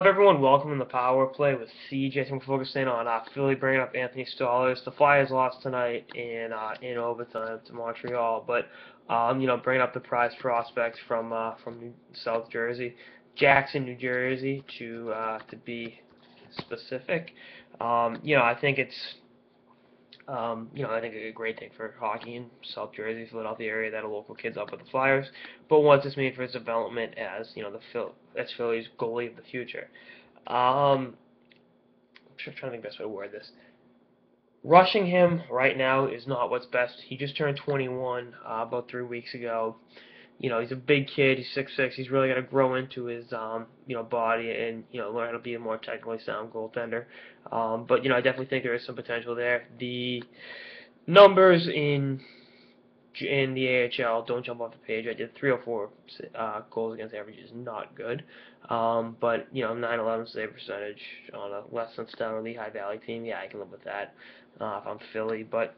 Everyone, welcome in the power play with CJ. We're focusing on Philly bringing up Anthony Stolarz. The Flyers lost tonight in overtime to Montreal, but bringing up the prize prospects from South Jersey, Jackson, New Jersey, to be specific. I think it's I think a great thing for hockey in South Jersey, Philadelphia area that a local kid's up with the Flyers. But what's this mean for his development as that's Philly's goalie of the future? I'm trying to think the best way to word this. Rushing him right now is not what's best. He just turned 21 about 3 weeks ago. He's a big kid. He's 6'6". He's really got to grow into his body and learn how to be a more technically sound goaltender. But I definitely think there is some potential there. The numbers in the AHL don't jump off the page. I did 304 goals against average is not good. But 9/11 save percentage on a less than stellar Lehigh Valley team, yeah, I can live with that if I'm Philly. But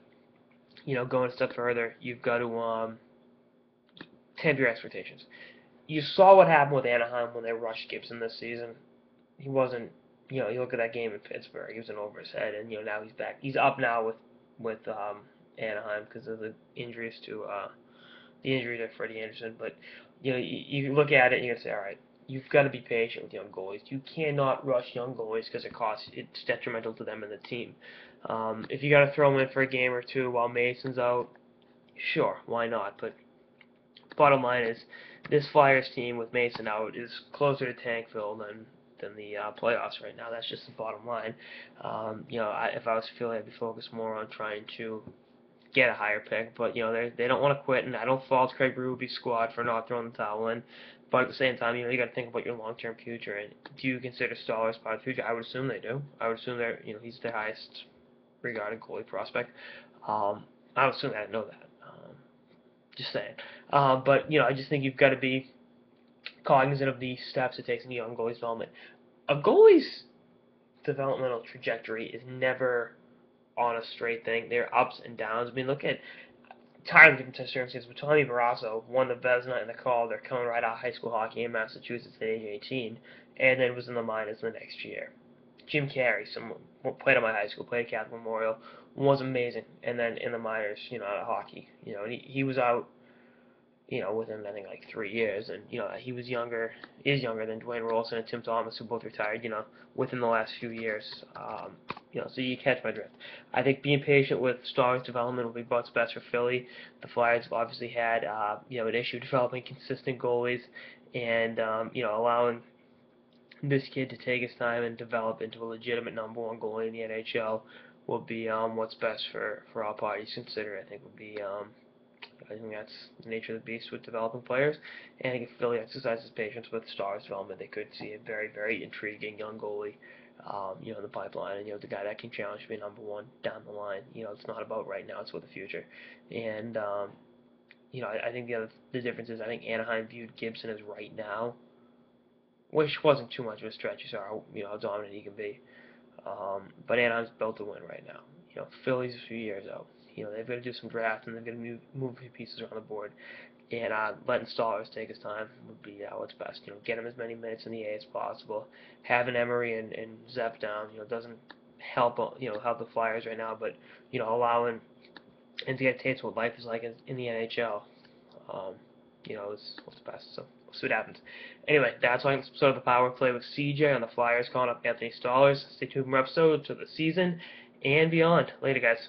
going a step further, you've got to temper your expectations. You saw what happened with Anaheim when they rushed Gibson this season. He wasn't, you look at that game in Pittsburgh, he was in over his head, and now he's back. He's up now with Anaheim because of the injuries to Freddie Anderson. But you look at it and you can say, all right, you've got to be patient with young goalies. You cannot rush young goalies because it's detrimental to them and the team. If you got to throw them in for a game or two while Mason's out, sure, why not? But bottom line is, this Flyers team with Mason out is closer to Tankville than the playoffs right now. That's just the bottom line. If I was Philly, I'd be focused more on trying to get a higher pick, but they don't want to quit, and I don't fault Craig Berube's squad for not throwing the towel in. But at the same time, you got to think about your long-term future. And do you consider Stolarz part of the future? I would assume they do. I would assume he's the highest regarded goalie prospect. I would assume I didn't know that. Just saying. But I just think you've got to be cognizant of the steps it takes in the young goalie's development. A goalie's developmental trajectory is never on a straight thing. There are ups and downs. I mean, look at entirely different circumstances. But Tommy Barrasso won the Vezina in the Calder, coming right out of high school hockey in Massachusetts at age 18, and then was in the minors the next year. Jim Carey, someone played at my high school, played at Catholic Memorial, was amazing, and then in the minors, out of hockey, he was out, within I think like 3 years, and he was younger, is younger than Dwayne Rolson and Tim Thomas, who both retired, within the last few years. So you catch my drift. I think being patient with Stolarz development will be what's best for Philly. The Flyers have obviously had, an issue developing consistent goalies, and allowing this kid to take his time and develop into a legitimate number one goalie in the NHL will be what's best for all parties considered. I think that's the nature of the beast with developing players. And I think if Philly exercises patience with Stolarz development, they could see a very, very intriguing young goalie, in the pipeline. And, the guy that can challenge to be number one down the line. It's not about right now, it's for the future. And, I think the difference is I think Anaheim viewed Gibson as right now, which wasn't too much of a stretch. You saw how dominant he can be. But Anaheim's built to win right now. Philly's a few years out. They've got to do some drafts, and they've got to move a few pieces around the board. And letting Stolarz take his time would be what's best. Get him as many minutes in the A as possible. Having Emery and Zepp down, doesn't help help the Flyers right now, but allowing and to get a taste what life is like in the NHL, is what's best. So we'll see what happens. Anyway, that's why I'm sort of the power play with CJ on the Flyers calling up Anthony Stolarz. Stay tuned for more episodes of the season and beyond. Later, guys.